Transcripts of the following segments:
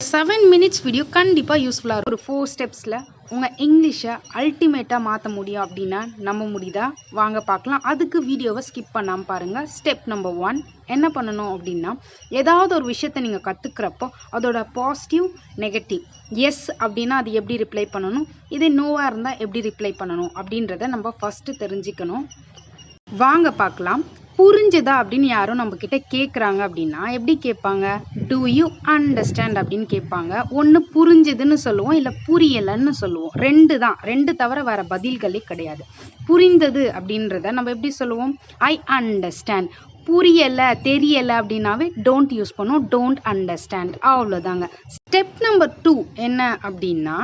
இந்த 7 minutes video கண்டிப்பாக யூஸ்ஃபுல்லாக இருக்கும். ஒரு 4 ஸ்டெப்ஸில் உங்கள் இங்கிலீஷை அல்டிமேட்டாக மாற்ற முடியும் அப்படின்னா நம்ப முடியுதா? வாங்க பார்க்கலாம். அதுக்கு வீடியோவை ஸ்கிப் பண்ணாமல் பாருங்கள். ஸ்டெப் நம்பர் 1 என்ன பண்ணணும் அப்படின்னா, ஏதாவது ஒரு விஷயத்தை நீங்கள் கற்றுக்கிறப்போ அதோட பாசிட்டிவ் நெகட்டிவ் எஸ் அப்படின்னா அது எப்படி ரிப்ளை பண்ணணும், இதே நோவாக இருந்தால் எப்படி ரிப்ளை பண்ணணும் அப்படின்றத நம்ம ஃபஸ்ட்டு தெரிஞ்சுக்கணும். வாங்க பார்க்கலாம். புரிஞ்சுதா அப்படின்னு யாரும் நம்மக்கிட்ட கேட்குறாங்க அப்படின்னா எப்படி கேட்பாங்க? டூ யூ அண்டர்ஸ்டாண்ட் அப்படின்னு கேட்பாங்க. ஒன்று புரிஞ்சுதுன்னு சொல்லுவோம், இல்லை புரியலைன்னு சொல்லுவோம். ரெண்டு தவிர வேறு பதில்களே கிடையாது. புரிந்தது அப்படின்றத நம்ம எப்படி சொல்லுவோம்? I understand. புரியலை தெரியலை அப்படின்னாவே டோன்ட் யூஸ் பண்ணுவோம், டோன்ட் அண்டர்ஸ்டாண்ட். அவ்வளோதாங்க. ஸ்டெப் நம்பர் 2 என்ன அப்படின்னா,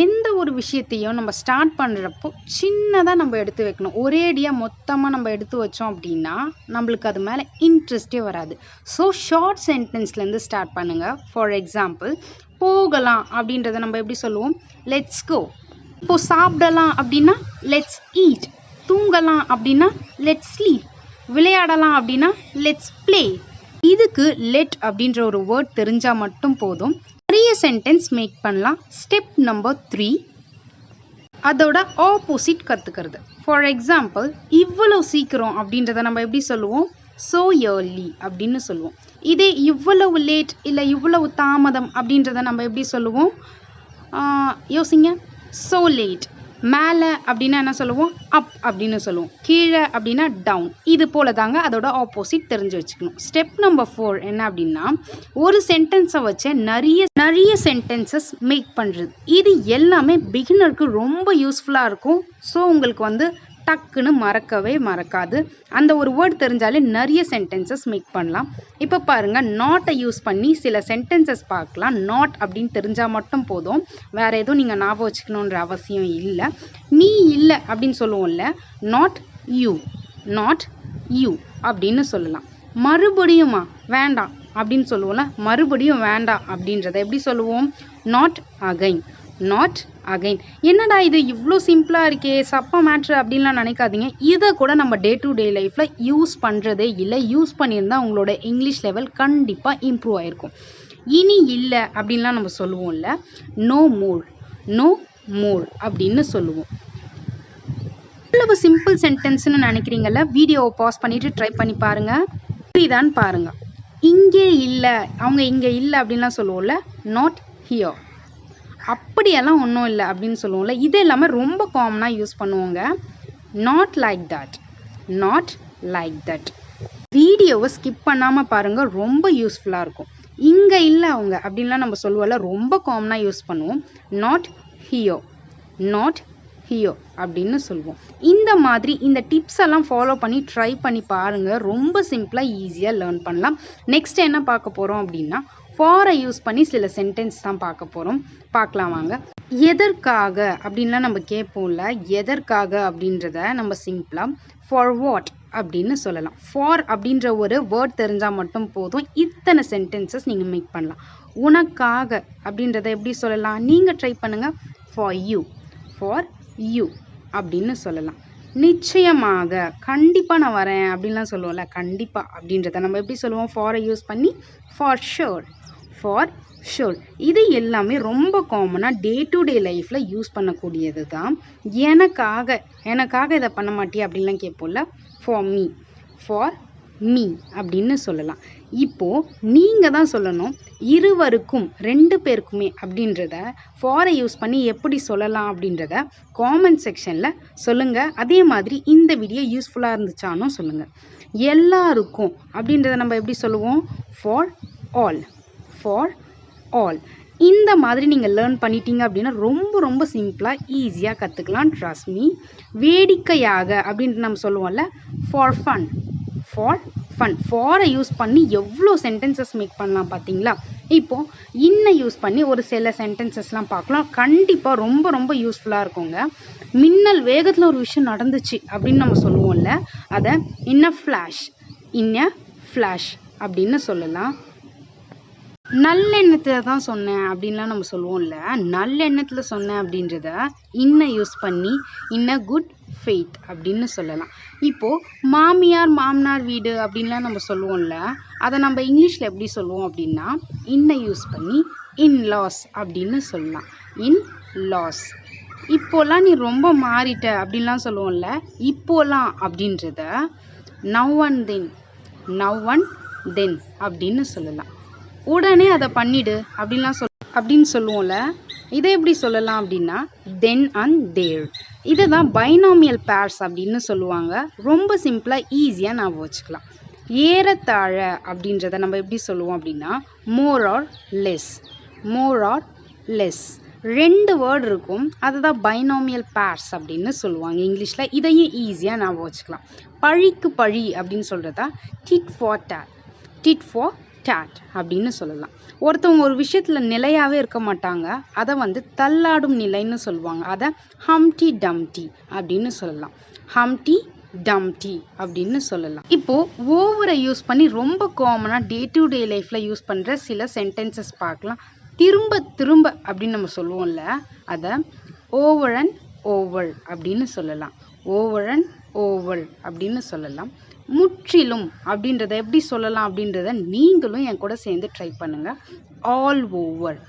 எந்த ஒரு விஷயத்தையும் நம்ம ஸ்டார்ட் பண்ணுறப்போ சின்னதாக நம்ம எடுத்து வைக்கணும். ஒரேடியாக மொத்தமாக நம்ம எடுத்து வச்சோம் அப்படின்னா நம்மளுக்கு அது மேலே இன்ட்ரெஸ்டே வராது. ஸோ ஷார்ட் சென்டென்ஸ்லேருந்து ஸ்டார்ட் பண்ணுங்கள். ஃபார் எக்ஸாம்பிள், போகலாம் அப்படின்றத நம்ம எப்படி சொல்லுவோம்? Let's go. இப்போது சாப்பிடலாம் அப்படின்னா லெட்ஸ் ஈட். தூங்கலாம் அப்படின்னா லெட்ஸ் ஸ்லீப். விளையாடலாம் அப்படின்னா லெட்ஸ் ப்ளே. இதுக்கு லெட் அப்படின்ற ஒரு வேர்ட் தெரிஞ்சால் மட்டும் போதும், நிறைய சென்டென்ஸ் மேக் பண்ணலாம். ஸ்டெப் நம்பர் 3 அதோட ஆப்போசிட் கற்றுக்கிறது. ஃபார் எக்ஸாம்பிள், இவ்வளோ சீக்கிரம் அப்படின்றத நம்ம எப்படி சொல்லுவோம்? ஸோ இயர்லி அப்படின்னு சொல்லுவோம். இதே இவ்வளவு லேட் இல்லை இவ்வளவு தாமதம் அப்படின்றத நம்ம எப்படி சொல்லுவோம்? யோசிங்க. So late. மேலே அப்படின்னா என்ன சொல்லுவோம்? அப் அப்படின்னு சொல்லுவோம். கீழே அப்படின்னா டவுன். இது போல தாங்க அதோட ஆப்போசிட் தெரிஞ்சு வச்சுக்கணும். ஸ்டெப் நம்பர் 4 என்ன அப்படின்னா, ஒரு சென்டென்ஸை வச்சு நிறைய சென்டென்சஸ் மேக் பண்ணுறது. இது எல்லாமே பிகினருக்கு ரொம்ப யூஸ்ஃபுல்லாக இருக்கும். ஸோ உங்களுக்கு டக்குன்னு மறக்கவே மறக்காது. அந்த ஒரு வேர்ட் தெரிஞ்சாலே நிறைய சென்டென்சஸ் மேக் பண்ணலாம். இப்போ பாருங்கள், நாட்டை யூஸ் பண்ணி சில சென்டென்சஸ் பார்க்கலாம். நாட் அப்படின்னு தெரிஞ்சால் மட்டும் போதும், வேறு எதுவும் நீங்கள் ஞாபகம் வச்சுக்கணுன்ற அவசியம் இல்லை. நீ இல்லை அப்படின்னு சொல்லுவோம்ல, நாட் யூ, நாட் யூ அப்படின்னு சொல்லலாம். மறுபடியுமா வேண்டாம் அப்படின்னு சொல்லுவோம்ல, மறுபடியும் வேண்டாம் அப்படின்றத எப்படி சொல்லுவோம்? Not again, not again. என்னடா இது இவ்வளோ சிம்பிளாக இருக்கே, சப்பா மேட்ரு அப்படின்லாம் நினைக்காதீங்க. இதை கூட நம்ம டே டு டே லைஃப்பில் யூஸ் பண்ணுறதே இல்லை. யூஸ் பண்ணியிருந்தால் உங்களோட இங்கிலீஷ் லெவல் கண்டிப்பாக இம்ப்ரூவ் ஆகிருக்கும். இனி இல்லை அப்படின்லாம் நம்ம சொல்லுவோம்ல, நோ மோர், நோ மோர் அப்படின்னு சொல்லுவோம். இவ்வளவு சிம்பிள் சென்டென்ஸ்னு நினைக்கிறீங்கல்ல, வீடியோவை பாஸ் பண்ணிவிட்டு ட்ரை பண்ணி பாருங்கள். புரியுதான்னு பாருங்கள். இங்கே இல்லை, அவங்க இங்கே இல்லை அப்படின்லாம் சொல்லுவோம்ல, நாட் ஹியர். அப்படியெல்லாம் ஒன்றும் இல்லை அப்படின்னு சொல்லுவோம்ல, இது எல்லாமே ரொம்ப காமனாக யூஸ் பண்ணுவோங்க. Not like that, not like that. வீடியோவை ஸ்கிப் பண்ணாமல் பாருங்கள், ரொம்ப யூஸ்ஃபுல்லாக இருக்கும். இங்கே இல்லை அவங்க அப்படின்லாம் நம்ம சொல்லுவோம்ல, ரொம்ப காமனாக யூஸ் பண்ணுவோம். நாட் ஹியோ, நாட் ஹியோ அப்படின்னு சொல்லுவோம். இந்த மாதிரி இந்த டிப்ஸ் எல்லாம் ஃபாலோ பண்ணி ட்ரை பண்ணி பாருங்கள். ரொம்ப சிம்பிளாக ஈஸியாக லேர்ன் பண்ணலாம். நெக்ஸ்ட் என்ன பார்க்க போகிறோம் அப்படின்னா, ஃபாரை யூஸ் பண்ணி சில சென்டென்ஸ் தான் பார்க்க போகிறோம். பார்க்கலாம் வாங்க. எதற்காக அப்படின்லாம் நம்ம கேட்போம்ல, எதற்காக அப்படின்றத நம்ம சிம்பிளாக ஃபார் வாட் அப்படின்னு சொல்லலாம். ஃபார் அப்படின்ற ஒரு வேர்ட் தெரிஞ்சால் மட்டும் போதும், இத்தனை சென்டென்சஸ் நீங்கள் மேக் பண்ணலாம். உனக்காக அப்படின்றத எப்படி சொல்லலாம்? நீங்கள் ட்ரை பண்ணுங்கள். ஃபார் யூ, ஃபார் யூ அப்படின்னு சொல்லலாம். நிச்சயமாக, கண்டிப்பாக நான் வரேன் அப்படின்லாம் சொல்லுவோம்ல, கண்டிப்பாக அப்படின்றத நம்ம எப்படி சொல்லுவோம்? ஃபாரை யூஸ் பண்ணி ஃபார் ஷுர், ஃபார் ஷுர். இது எல்லாமே ரொம்ப காமனாக டே டு டே லைஃப்பில் யூஸ் பண்ணக்கூடியது தான். எனக்காக இதை பண்ண மாட்டியா அப்படின்லாம் கேட்போம்ல, ஃபார் மீ, ஃபார் மீ அப்படின்னு சொல்லலாம். இப்போது நீங்கள் தான் சொல்லணும், இருவருக்கும், 2 பேருக்குமே அப்படின்றத ஃபாரை யூஸ் பண்ணி எப்படி சொல்லலாம் அப்படின்றத காமெண்ட் செக்ஷனில் சொல்லுங்கள். அதே மாதிரி இந்த வீடியோ யூஸ்ஃபுல்லாக இருந்துச்சானும் சொல்லுங்கள். எல்லாருக்கும் அப்படின்றத நம்ம எப்படி சொல்லுவோம்? For all, for all. இந்த மாதிரி நீங்கள் லேர்ன் பண்ணிட்டீங்க அப்படின்னா ரொம்ப ரொம்ப சிம்பிளாக ஈஸியாக கற்றுக்கலாம். Trust me. வேடிக்கையாக அப்படின்ட்டு நம்ம சொல்லுவோம்ல, ஃபார் ஃபன், ஃபார் ஃபன். ஃபாரை யூஸ் பண்ணி எவ்வளோ சென்டென்சஸ் மேக் பண்ணலாம் பார்த்தீங்களா? இப்போது இன்னை யூஸ் பண்ணி ஒரு சில சென்டென்சஸ்லாம் பார்க்கலாம். கண்டிப்பாக ரொம்ப ரொம்ப யூஸ்ஃபுல்லாக இருக்குங்க. மின்னல் வேகத்தில் ஒரு விஷயம் நடந்துச்சு அப்படின்னு நம்ம சொல்லுவோம்ல, அதை இன் அ ஃப்ளாஷ், இன் அ ஃப்ளாஷ் அப்படின்னு சொல்லலாம். நல்லெண்ணத்தில் தான் சொன்னேன் அப்படின்லாம் நம்ம சொல்லுவோம்ல, நல்லெண்ணத்தில் சொன்னேன் அப்படின்றத இன்னை யூஸ் பண்ணி இன் அ குட் ஃபெய்த் அப்படின்னு சொல்லலாம். இப்போது மாமியார் மாமனார் வீடு அப்படின்லாம் நம்ம சொல்லுவோம்ல, அதை நம்ம இங்கிலீஷில் எப்படி சொல்லுவோம் அப்படின்னா, இன்னை யூஸ் பண்ணி இன்லாஸ் அப்படின்னு சொல்லலாம். இன்லாஸ். இப்போலாம் நீ ரொம்ப மாறிட்ட அப்படின்லாம் சொல்லுவோம்ல, இப்போலாம் அப்படின்றத now and then, now and then அப்படின்னு சொல்லலாம். உடனே அதை பண்ணிடு அப்படின்னு சொல்லுவோம்ல, இதை எப்படி சொல்லலாம் அப்படின்னா தென் அண்ட் தேர். இதை தான் பைனாமியல் பேர்ஸ் அப்படின்னு சொல்லுவாங்க. ரொம்ப சிம்பிளாக ஈஸியாக ஞாபகம் வச்சுக்கலாம். ஏறத்தாழ அப்படின்றத நம்ம எப்படி சொல்லுவோம் அப்படின்னா more or less, more or less. 2 word இருக்கும், அதுதான் பைனாமியல் பேர்ஸ் அப்படின்னு சொல்லுவாங்க இங்கிலீஷில். இதையும் ஈஸியாக ஞாபகம் வச்சுக்கலாம். பழிக்கு பழி அப்படின்னு சொல்கிறதா did for date, did for date அப்படின்னு சொல்லலாம். ஒருத்தவங்க ஒரு விஷயத்தில் நிலையாகவே இருக்க மாட்டாங்க, அதை வந்து தள்ளாடும் நிலைன்னு சொல்லுவாங்க. அதை ஹம்டி டம்டி அப்படின்னு சொல்லலாம். ஹம்டி டம்டி அப்படின்னு சொல்லலாம். இப்போது ஓவரை யூஸ் பண்ணி ரொம்ப காமனாக டே டு டே லைஃப்பில் யூஸ் பண்ணுற சில சென்டென்சஸ் பார்க்கலாம். திரும்ப திரும்ப அப்படின்னு நம்ம சொல்லுவோம்ல, அதை ஓவர் அண்ட் ஓவர் அப்படின்னு சொல்லலாம். ஓவர் அண்ட் ஓவர் அப்படின்னு சொல்லலாம். முற்றிலும் அப்படின்றத எப்படி சொல்லலாம் அப்படின்றத நீங்களும் என் கூட சேர்ந்து ட்ரை பண்ணுங்கள். ஆல் ஓவர்,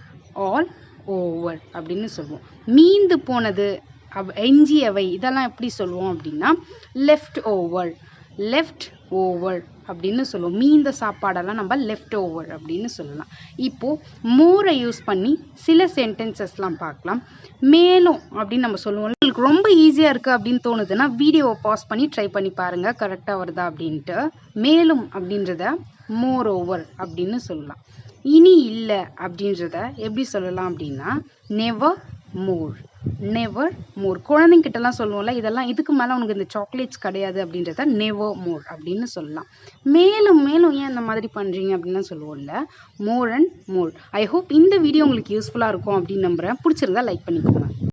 ஆல் ஓவர் அப்படின்னு சொல்லுவோம். மீந்து போனது, எஞ்சியவை, இதெல்லாம் எப்படி சொல்லுவோம் அப்படின்னா லெஃப்ட் ஓவர், லெஃப்ட் ஓவர் அப்படின்னு சொல்லுவோம். மீந்த சாப்பாடெல்லாம் நம்ம லெஃப்ட் ஓவர் அப்படின்னு சொல்லலாம். இப்போது மோரை யூஸ் பண்ணி சில சென்டென்சஸ்லாம் பார்க்கலாம். மேலும் அப்படின்னு நம்ம சொல்லுவோம். உங்களுக்கு ரொம்ப ஈஸியாக இருக்குது அப்படின்னு தோணுதுன்னா வீடியோவை பாஸ் பண்ணி ட்ரை பண்ணி பாருங்கள் கரெக்டாக வருதா அப்படின்ட்டு. மேலும் அப்படின்றத மோர் ஓவர் அப்படின்னு சொல்லலாம். இனி இல்லை அப்படின்றத எப்படி சொல்லலாம் அப்படின்னா நெவர் மோர், நெவர் மோர். குழந்தைங்கிட்டலாம் சொல்லுவோம்ல, இதெல்லாம் இதுக்கு மேலே உனக்கு இந்த சாக்லேட்ஸ் கிடையாது அப்படின்றத நெவர் மோர் அப்படின்னு சொல்லலாம். மேலும் மேலும் ஏன் இந்த மாதிரி பண்ணுறீங்க அப்படின்னு சொல்லுவோம்ல, more and more. I hope இந்த வீடியோ உங்களுக்கு யூஸ்ஃபுல்லாக இருக்கும் அப்படின்னு நம்புகிறேன். பிடிச்சிருந்தா லைக் பண்ணிக்கோங்க.